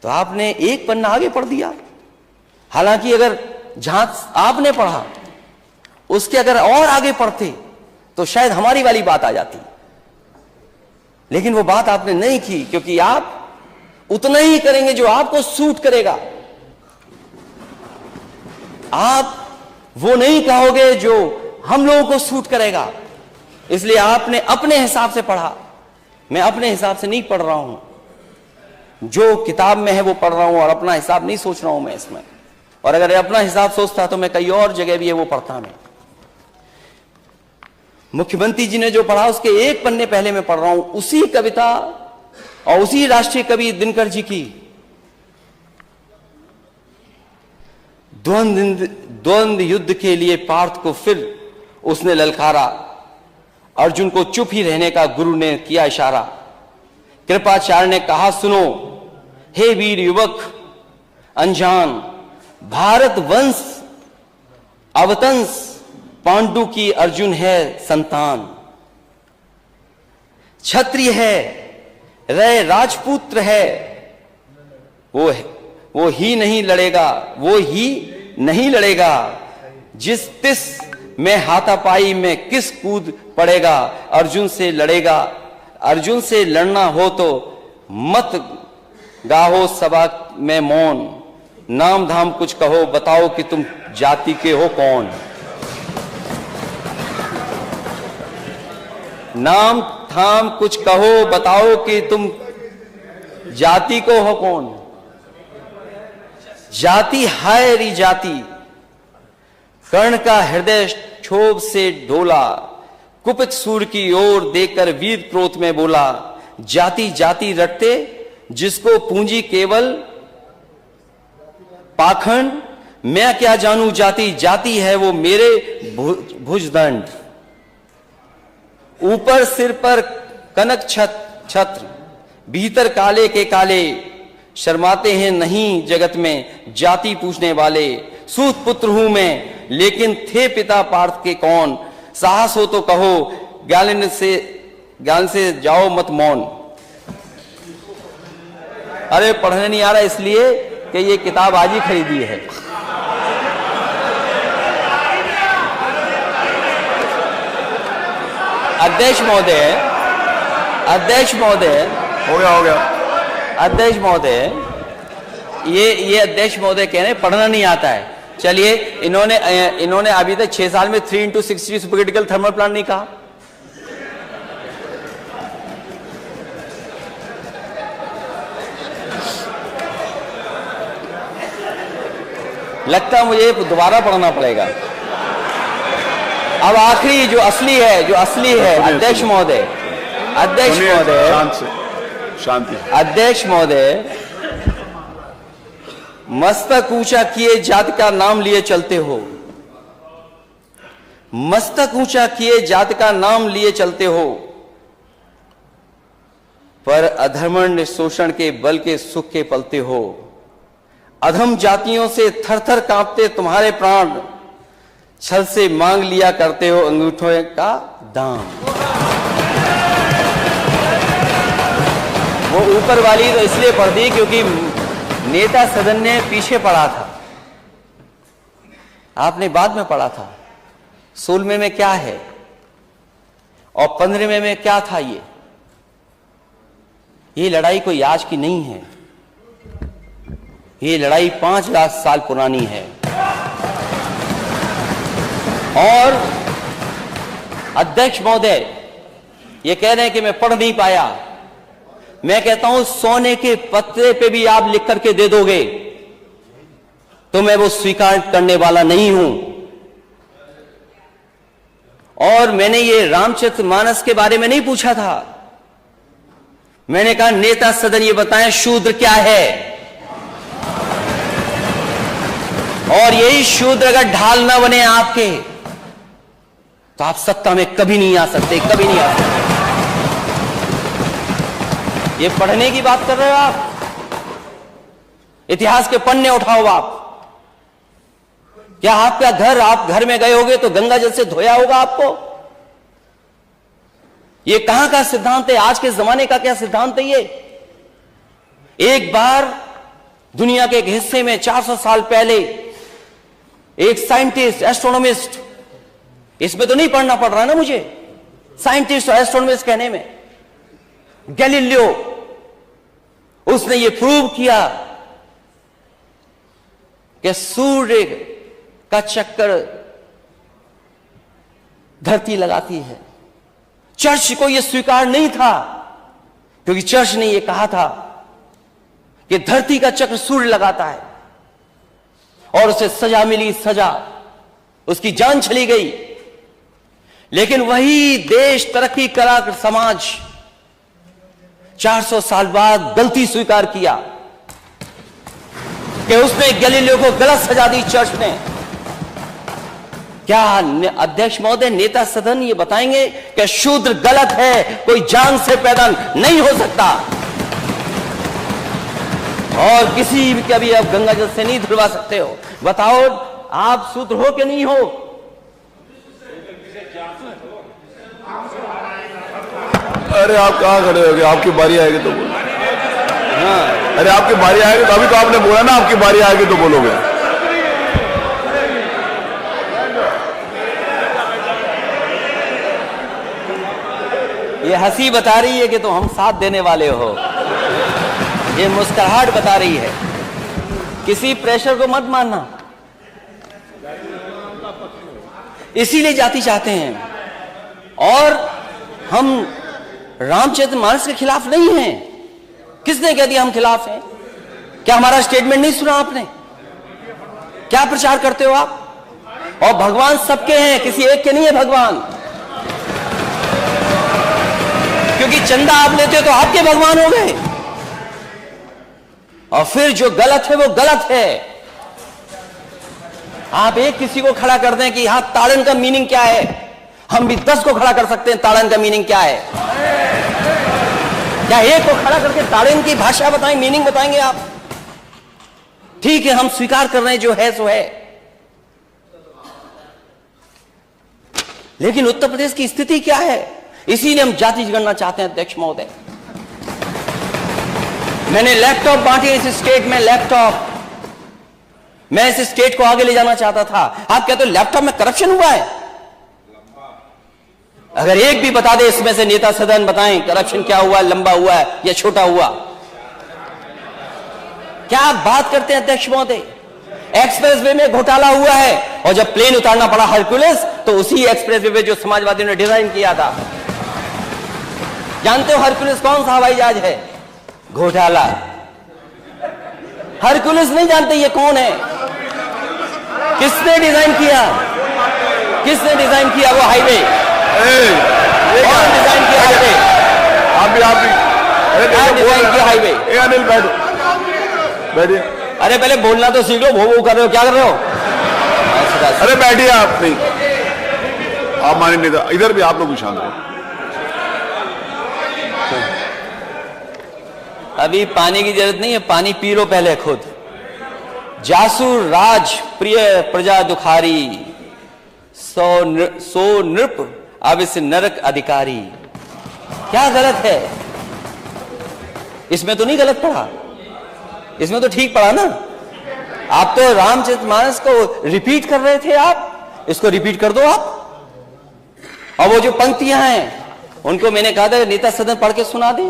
तो आपने एक पन्ना आगे पढ़ दिया। हालांकि अगर जहां आपने पढ़ा उसके अगर और आगे पढ़ते तो शायद हमारी वाली बात आ जाती, लेकिन वो बात आपने नहीं की, क्योंकि आप उतना ही करेंगे जो आपको सूट करेगा। आप वो नहीं कहोगे जो हम लोगों को सूट करेगा। इसलिए आपने अपने हिसाब से पढ़ा। मैं अपने हिसाब से नहीं पढ़ रहा हूं, जो किताब में है वो पढ़ रहा हूं और अपना हिसाब नहीं सोच रहा हूं मैं इसमें। और अगर अपना हिसाब सोचता तो मैं कई और जगह भी है वो पढ़ता मैं। मुख्यमंत्री जी ने जो पढ़ा उसके एक पन्ने पहले मैं पढ़ रहा हूं, उसी कविता और उसी राष्ट्रीय कवि दिनकर जी की द्वंद्व युद्ध के लिए पार्थ को फिर उसने ललकारा। अर्जुन को चुप ही रहने का गुरु ने किया इशारा। कृपाचार्य ने कहा सुनो हे वीर युवक अनजान, भारत वंश अवतंस पांडु की अर्जुन है संतान। क्षत्रिय है रय राजपुत्र है, वो ही नहीं लड़ेगा जिस तिस में हाथापाई में किस कूद पड़ेगा। अर्जुन से लड़ना हो तो मत गाहो सभा में मौन, नाम धाम कुछ कहो बताओ कि तुम जाति के हो कौन। नाम धाम कुछ कहो बताओ कि तुम जाति को हो कौन। जाति हाय री जाति, कर्ण का हृदय क्षोभ से ढोला। कुपित सूर की ओर देखकर वीर क्रोध में बोला, जाति जाति रटते जिसको पूंजी केवल पाखंड। मैं क्या जानू जाति, जाति है वो मेरे भुजदंड। ऊपर सिर पर कनक छत्र, भीतर काले के काले। शर्माते हैं नहीं जगत में जाति पूछने वाले। सूत पुत्र हूं मैं लेकिन थे पिता पार्थ के कौन। साहस हो तो कहो ज्ञान से जाओ मत मौन। अरे पढ़ने नहीं आ रहा इसलिए कि ये किताब आज ही खरीदी है। अध्यक्ष महोदय हो गया अध्यक्ष महोदय, ये अध्यक्ष महोदय कह रहे हैं पढ़ना नहीं आता है। चलिए इन्होंने अभी तक 6 साल में 3x60 सुपरक्रिटिकल थर्मल प्लांट नहीं कहा। लगता है मुझे दोबारा पढ़ना पड़ेगा। अब आखिरी जो असली है अध्यक्ष महोदय, शांति। अध्यक्ष महोदय, मस्तक ऊंचा किए जाति का नाम लिए चलते हो। मस्तक ऊंचा किए जाति का नाम लिए चलते हो, पर अधर्मण्य शोषण के बल के सुख के पलते हो। अधम जातियों से थर थर कांपते तुम्हारे प्राण, छल से मांग लिया करते हो अंगूठों का दाम। वो ऊपर वाली तो इसलिए पढ़ दी क्योंकि नेता सदन ने पीछे पढ़ा था, आपने बाद में पढ़ा था। 16वें में क्या है और 15वें में क्या था। ये लड़ाई कोई आज की नहीं है, ये लड़ाई 5 लाख साल पुरानी है। और अध्यक्ष महोदय ये कह रहे हैं कि मैं पढ़ नहीं पाया। मैं कहता हूं सोने के पत्रे पे भी आप लिख करके दे दोगे तो मैं वो स्वीकार करने वाला नहीं हूं। और मैंने ये रामचरितमानस के बारे में नहीं पूछा था। मैंने कहा नेता सदन ये बताएं शूद्र क्या है, और यही शूद्र अगर ढाल ना बने आपके तो आप सत्ता में कभी नहीं आ सकते, कभी नहीं आ सकते। ये पढ़ने की बात कर रहे हो आप, इतिहास के पन्ने उठाओ आप। क्या आपका घर, आप घर में गए होगे तो गंगा जल से धोया होगा आपको? ये कहां का सिद्धांत है? आज के जमाने का क्या सिद्धांत है ये? एक बार दुनिया के एक हिस्से में 400 साल पहले एक साइंटिस्ट, एस्ट्रोनॉमिस्ट, इसमें तो नहीं पढ़ना पड़ रहा ना मुझे, साइंटिस्ट और एस्ट्रोनॉमिस्ट कहने में, गैलीलियो, उसने ये प्रूव किया कि सूर्य का चक्कर धरती लगाती है। चर्च को यह स्वीकार नहीं था, क्योंकि चर्च ने यह कहा था कि धरती का चक्र सूर्य लगाता है, और उसे सजा मिली, सजा, उसकी जान चली गई। लेकिन वही देश, तरक्की करा समाज 400 साल बाद गलती स्वीकार किया कि उसने गैलीलियो को गलत सजा दी चर्च ने। क्या अध्यक्ष महोदय, नेता सदन ये बताएंगे कि शूद्र गलत है, कोई जान से पैदा नहीं हो सकता, और किसी भी कभी आप गंगा जल से नहीं धुलवा सकते हो? बताओ, आप शूद्र हो कि नहीं हो? अरे आप कहाँ खड़े होगे? आपकी बारी आएगी तो बोलो। हाँ, अरे आपकी बारी आएगी तो, अभी तो आपने बोला ना आपकी बारी आएगी तो बोलोगे। ये हंसी बता रही है कि तुम हम साथ देने वाले हो, ये मुस्कुराहट बता रही है। किसी प्रेशर को मत मानना, इसीलिए जाति चाहते हैं। और हम रामचरितमानस के खिलाफ नहीं हैं। किसने कह दिया हम खिलाफ हैं? क्या हमारा स्टेटमेंट नहीं सुना आपने? क्या प्रचार करते हो आप? और भगवान सबके हैं, किसी एक के नहीं है भगवान, क्योंकि चंदा आप लेते हो तो आपके भगवान हो गए। और फिर जो गलत है वो गलत है। आप एक किसी को खड़ा कर दें कि यहां ताड़न का मीनिंग क्या है, हम भी 10 को खड़ा कर सकते हैं ताड़न का मीनिंग क्या है। क्या एक को खड़ा करके ताड़न की भाषा बताएं, मीनिंग बताएंगे आप? ठीक है, हम स्वीकार कर रहे हैं जो है सो है, लेकिन उत्तर प्रदेश की स्थिति क्या है? इसीलिए हम जाति जनगणना चाहते हैं अध्यक्ष महोदय। मैंने लैपटॉप बांटे इस स्टेट में, लैपटॉप, मैं इस स्टेट को आगे ले जाना चाहता था। आप कहते हो लैपटॉप में करप्शन हुआ है? अगर एक भी बता दे इसमें से नेता सदन, बताएं करप्शन क्या हुआ, लंबा हुआ है या छोटा हुआ? क्या आप बात करते हैं अध्यक्ष महोदय? एक्सप्रेसवे में घोटाला हुआ है, और जब प्लेन उतारना पड़ा हरक्यूलिस, तो उसी एक्सप्रेसवे पे जो समाजवादियों ने डिजाइन किया था, जानते हो हरक्यूलिस कौन सा हवाई जहाज है? घोटाला। हरक्यूलिस नहीं जानते ये कौन है? किसने डिजाइन किया? किसने डिजाइन किया वो हाईवे? कौन डिजाइन किया हाईवे? आप भी क्या डिजाइन किया हाईवे? अनिल बैठो, बैठिए। अरे पहले बोलना तो सीख लो, भो कर रहे हो, क्या कर रहे हो? अरे बैठिए आप, नहीं आप माने नेता, इधर भी आप लोग भी शांत रहो। अभी पानी की जरूरत नहीं है, पानी पी लो पहले खुद। जासुर राज प्रिय प्रजा दुखारी, सो नृप अब इस नरक अधिकारी। क्या गलत है इसमें? तो नहीं गलत पढ़ा, इसमें तो ठीक पढ़ा ना। आप तो रामचरितमानस को रिपीट कर रहे थे, आप इसको रिपीट कर दो आप। और वो जो पंक्तियां हैं उनको मैंने कहा था नेता सदन पढ़ के सुना दें।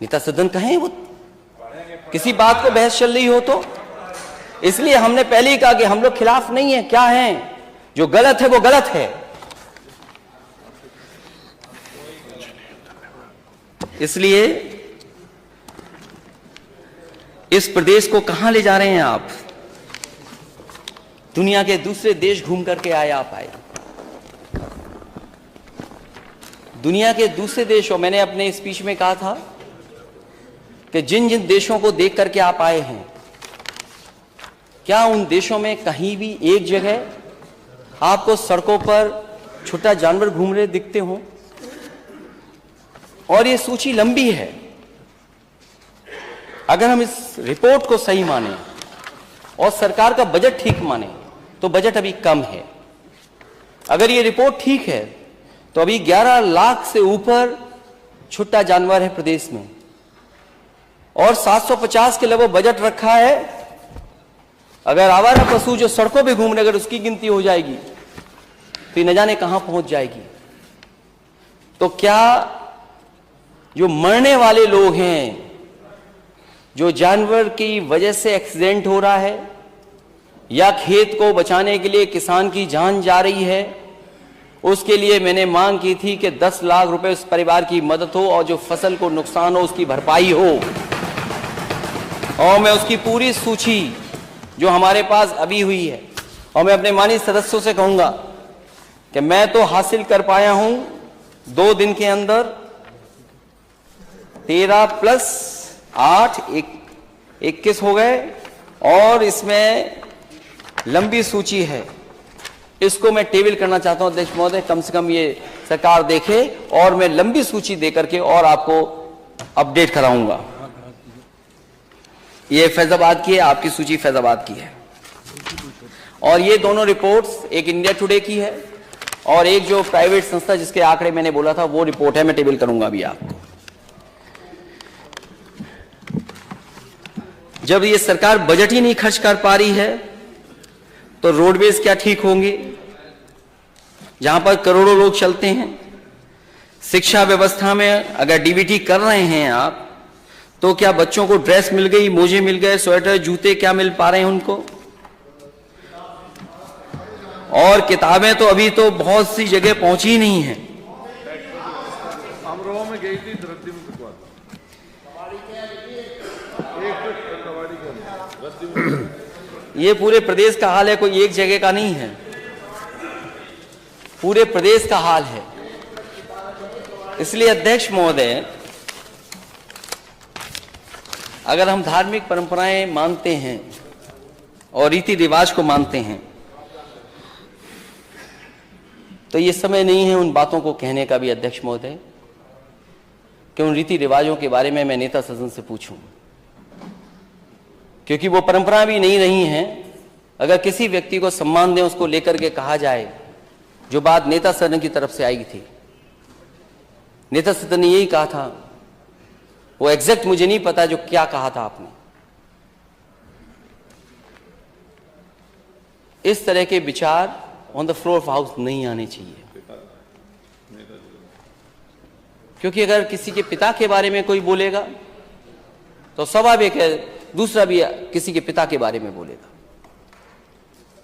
नेता सदन कहें वो किसी बात को बहस चल रही हो तो। इसलिए हमने पहले ही कहा कि हम लोग खिलाफ नहीं है। क्या है? जो गलत है वो गलत है। इसलिए इस प्रदेश को कहां ले जा रहे हैं आप? दुनिया के दूसरे देश घूम करके आए आप, आए दुनिया के दूसरे देशों। मैंने अपने स्पीच में कहा था कि जिन जिन देशों को देख करके आप आए हैं, क्या उन देशों में कहीं भी एक जगह आपको सड़कों पर छोटा जानवर घूम रहे दिखते हों? और ये सूची लंबी है। अगर हम इस रिपोर्ट को सही माने और सरकार का बजट ठीक माने तो बजट अभी कम है। अगर ये रिपोर्ट ठीक है तो अभी 11 लाख से ऊपर छुट्टा जानवर है प्रदेश में। और 750 के लिए वो बजट रखा है। अगर आवारा पशु जो सड़कों पे घूमने अगर उसकी गिनती हो जाएगी तो न जाने कहां पहुंच जाएगी। तो क्या जो मरने वाले लोग हैं, जो जानवर की वजह से एक्सीडेंट हो रहा है या खेत को बचाने के लिए किसान की जान जा रही है, उसके लिए मैंने मांग की थी कि 10 लाख रुपए उस परिवार की मदद हो और जो फसल को नुकसान हो उसकी भरपाई हो। और मैं उसकी पूरी सूची जो हमारे पास अभी हुई है, और मैं अपने माननीय सदस्यों से कहूंगा कि मैं तो हासिल कर पाया हूं 2 दिन के अंदर 13 + 8 21 हो गए, और इसमें लंबी सूची है। इसको मैं टेबल करना चाहता हूं अध्यक्ष महोदय, कम से कम ये सरकार देखे और मैं लंबी सूची दे करके और आपको अपडेट कराऊंगा। ये फैजाबाद की है, आपकी सूची फैजाबाद की है, और ये दोनों रिपोर्ट्स एक इंडिया टुडे की है और एक जो प्राइवेट संस्था जिसके आंकड़े मैंने बोला था वो रिपोर्ट है, मैं टेबल करूंगा अभी आपको। जब ये सरकार बजट ही नहीं खर्च कर पा रही है तो रोडवेज क्या ठीक होंगे, जहां पर करोड़ों लोग चलते हैं। शिक्षा व्यवस्था में अगर डीबीटी कर रहे हैं आप, तो क्या बच्चों को ड्रेस मिल गई, मोजे मिल गए, स्वेटर जूते क्या मिल पा रहे हैं उनको? और किताबें तो अभी तो बहुत सी जगह पहुंची नहीं है। में गई थी ये पूरे प्रदेश का हाल है, कोई एक जगह का नहीं है, पूरे प्रदेश का हाल है। इसलिए अध्यक्ष महोदय, अगर हम धार्मिक परंपराएं मानते हैं और रीति रिवाज को मानते हैं तो ये समय नहीं है उन बातों को कहने का भी अध्यक्ष महोदय कि उन रीति रिवाजों के बारे में मैं नेता सदन से पूछूं, क्योंकि वो परंपरा भी नहीं रही हैं। अगर किसी व्यक्ति को सम्मान दें, उसको लेकर के कहा जाए, जो बात नेता सदन की तरफ से आई थी, नेता सदन ने यही कहा था, वो एग्जैक्ट मुझे नहीं पता जो क्या कहा था आपने। इस तरह के विचार on the floor of house नहीं आने चाहिए, क्योंकि अगर किसी के पिता के बारे में कोई बोलेगा तो स्वाभाविक है दूसरा भी किसी के पिता के बारे में बोलेगा।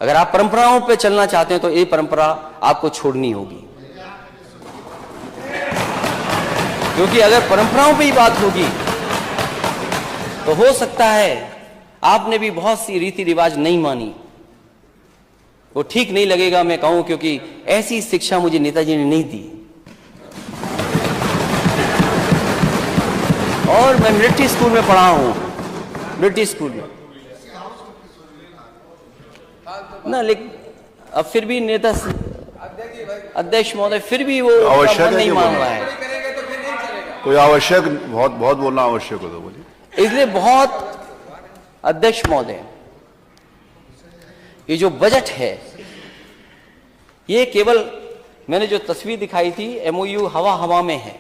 अगर आप परंपराओं पे चलना चाहते हैं तो ये परंपरा आपको छोड़नी होगी, क्योंकि अगर परंपराओं पे ही बात होगी तो हो सकता है आपने भी बहुत सी रीति रिवाज नहीं मानी, वो ठीक नहीं लगेगा मैं कहूं, क्योंकि ऐसी शिक्षा मुझे नेताजी ने नहीं दी। और मैं मिलिट्री स्कूल में पढ़ा हूं, मिलिट्री स्कूल में ना, लेकिन अब फिर भी नेता अध्यक्ष महोदय फिर भी वो आवश्यक नहीं मान रहा है। कोई आवश्यक बहुत बहुत बोलना आवश्यक हो तो बोलिए। इसलिए बहुत अध्यक्ष महोदय, ये जो बजट है ये केवल मैंने जो तस्वीर दिखाई थी एमओयू हवा हवा में है,